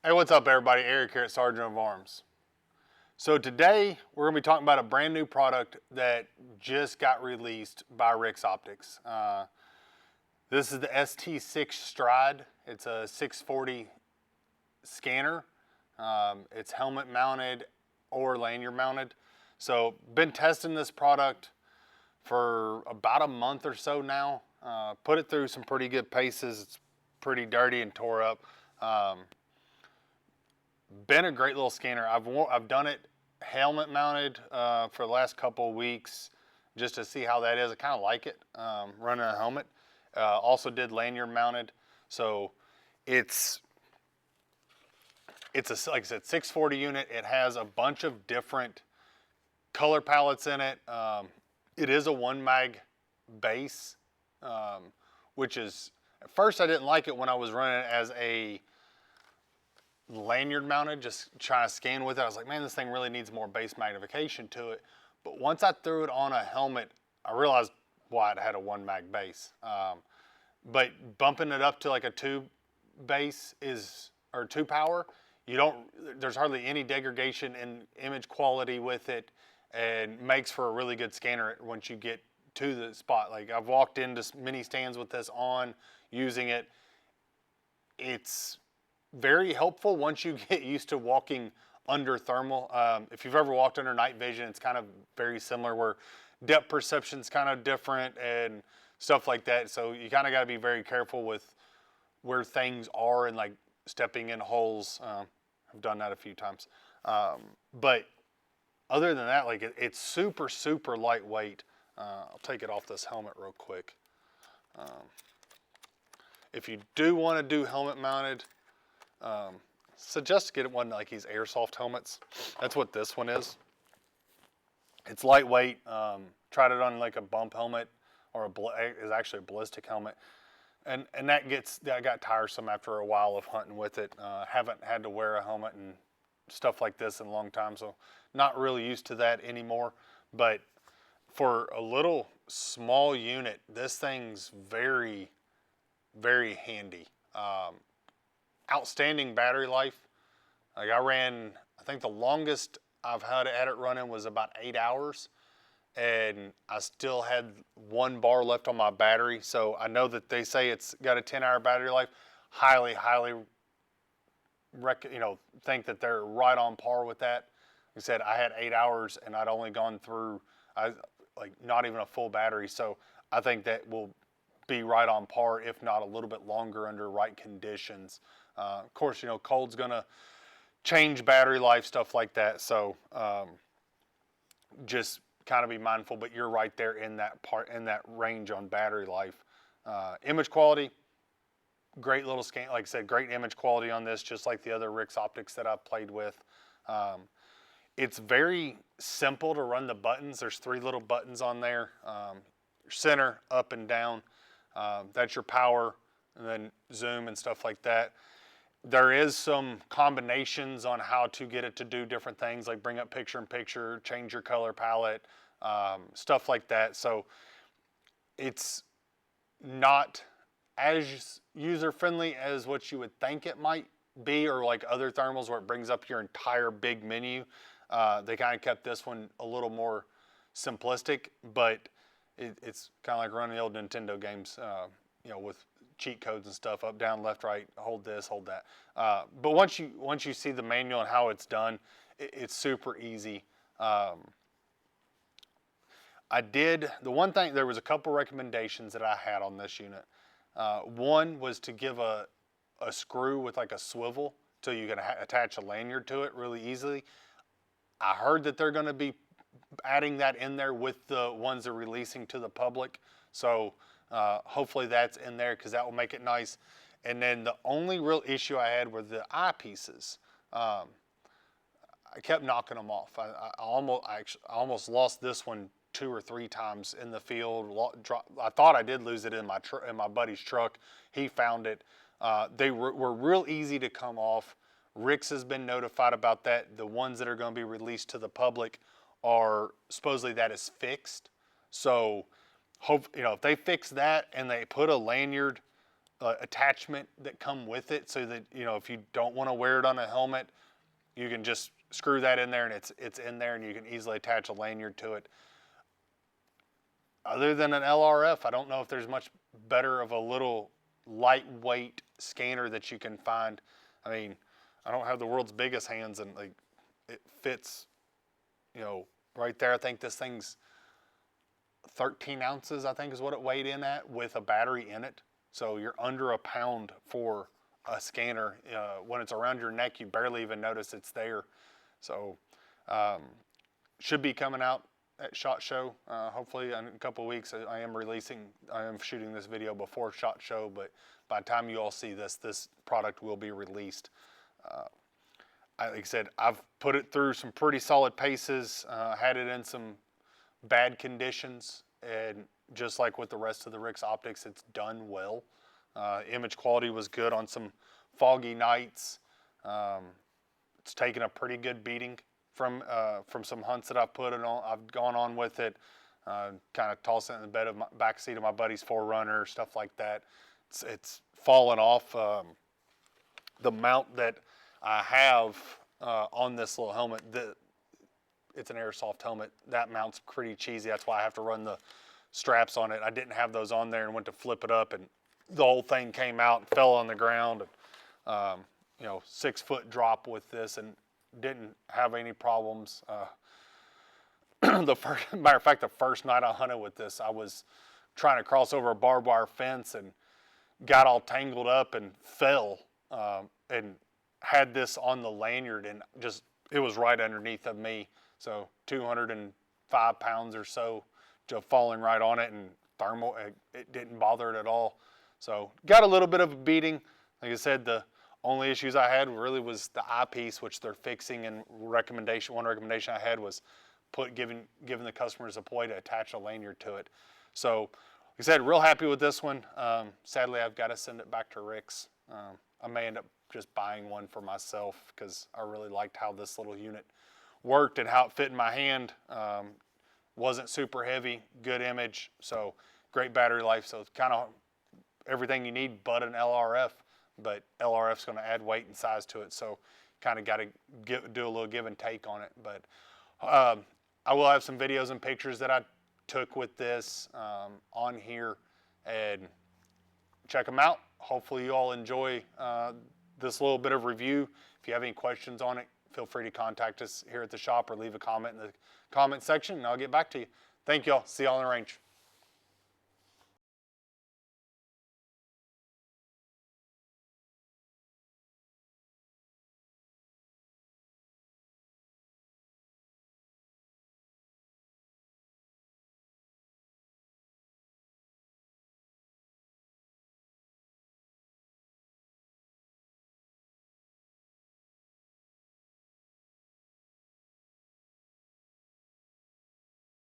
Hey, what's up everybody? Eric here at Sergeant of Arms. So today we're going to be talking about a brand new product that just got released by Rix Optics. This is the ST6 Stride. It's a 640 scanner. It's helmet mounted or lanyard mounted. So been testing this product for about a month or so now. Put it through some pretty good paces. It's pretty dirty and tore up. Been a great little scanner. I've done it helmet mounted for the last couple of weeks just to see how that is. I kind of like it running a helmet. Also did lanyard mounted. So it's a, like I said, 640 unit. It has a bunch of different color palettes in it. It is a 1 mag base, which is, at first I didn't like it when I was running it as a lanyard mounted, just trying to scan with it. I was like, man, this thing really needs more base magnification to it. But once I threw it on a helmet, I realized why it had a 1 mag base. But bumping it up to like a 2 base or 2 power, there's hardly any degradation in image quality with it, and makes for a really good scanner once you get to the spot. Like, I've walked into many stands with this on, using it. It's very helpful once you get used to walking under thermal. If you've ever walked under night vision, it's kind of very similar, where depth perception's kind of different and stuff like that. So you kind of got to be very careful with where things are and like stepping in holes. I've done that a few times. But other than that, like it's super, super lightweight. I'll take it off this helmet real quick. If you do want to do helmet mounted, suggest to get one like these airsoft helmets. That's what this one is. It's lightweight. Tried it on like a bump helmet, or is actually a ballistic helmet, and that got tiresome after a while of hunting with it. Haven't had to wear a helmet and stuff like this in a long time, so not really used to that anymore. But for a little small unit, this thing's very, very handy. Outstanding battery life. Like, I think the longest I've had it running was about 8 hours, and I still had 1 bar left on my battery. So I know that they say it's got a 10-hour battery life. Highly, highly think that they're right on par with that. Like I said, I had 8 hours and I'd only gone through like not even a full battery. So I think that will be right on par, if not a little bit longer under right conditions. Of course, cold's gonna change battery life, stuff like that. So just kind of be mindful, but you're right there in that range on battery life. Image quality, great little scan. Like I said, great image quality on this, just like the other Rix Optics that I've played with. It's very simple to run the buttons. There's 3 little buttons on there. Center, up and down. That's your power, and then zoom and stuff like that. There is some combinations on how to get it to do different things, like bring up picture-in-picture, change your color palette, stuff like that. So it's not as user-friendly as what you would think it might be, or like other thermals where it brings up your entire big menu. They kind of kept this one a little more simplistic, but it's kind of like running the old Nintendo games, with cheat codes and stuff, up, down, left, right, hold this, hold that. But once you see the manual and how it's done, it's super easy. There was a couple recommendations that I had on this unit. One was to give a screw with like a swivel so you can attach a lanyard to it really easily. I heard that they're going to be adding that in there with the ones they're releasing to the public. So hopefully that's in there, because that will make it nice. And then the only real issue I had were the eyepieces. I kept knocking them off. I almost lost this one 2 or 3 times in the field. I thought I did lose it in my buddy's truck. He found it. They were real easy to come off. Rix has been notified about that. The ones that are going to be released to the public are supposedly that is fixed. So if they fix that and they put a lanyard attachment that come with it, so that, you know, if you don't want to wear it on a helmet, you can just screw that in there and it's in there, and you can easily attach a lanyard to it. Other than an LRF, I don't know if there's much better of a little lightweight scanner that you can find. I mean, I don't have the world's biggest hands, and like it fits, you know, right there. I think this thing's 13 ounces, I think is what it weighed in at, with a battery in it. So you're under a pound for a scanner. When it's around your neck, you barely even notice it's there. So should be coming out at SHOT Show, hopefully in a couple of weeks. I am shooting this video before SHOT Show, but by the time you all see this, this product will be released. Like I said, I've put it through some pretty solid paces, had it in some bad conditions, and just like with the rest of the Rix Optics, it's done well. Image quality was good on some foggy nights. It's taken a pretty good beating from some hunts that I've put it on. I've gone on with it, kind of tossed it in the bed of my back seat of my buddy's 4Runner, stuff like that. It's fallen off. The mount that I have on this little helmet, it's an airsoft helmet. That mount's pretty cheesy. That's why I have to run the straps on it. I didn't have those on there and went to flip it up, and the whole thing came out and fell on the ground. You know, 6-foot drop with this, and didn't have any problems. Matter of fact, the first night I hunted with this, I was trying to cross over a barbed wire fence and got all tangled up and fell, and had this on the lanyard, and just, it was right underneath of me. So 205 pounds or so, just falling right on it, and thermal, it didn't bother it at all. So got a little bit of a beating. Like I said, the only issues I had really was the eyepiece, which they're fixing, and one recommendation I had was giving the customers a ploy to attach a lanyard to it. So, like I said, real happy with this one. Sadly, I've got to send it back to Rix. I may end up just buying one for myself, because I really liked how this little unit worked and how it fit in my hand. Wasn't super heavy, good image, so great battery life. So it's kind of everything you need but an LRF. But LRF's going to add weight and size to it, so kind of got to do a little give and take on it. But I will have some videos and pictures that I took with this on here, and check them out. Hopefully you all enjoy this little bit of review. If you have any questions on it, feel free to contact us here at the shop, or leave a comment in the comment section, and I'll get back to you. Thank you all. See y'all in the range.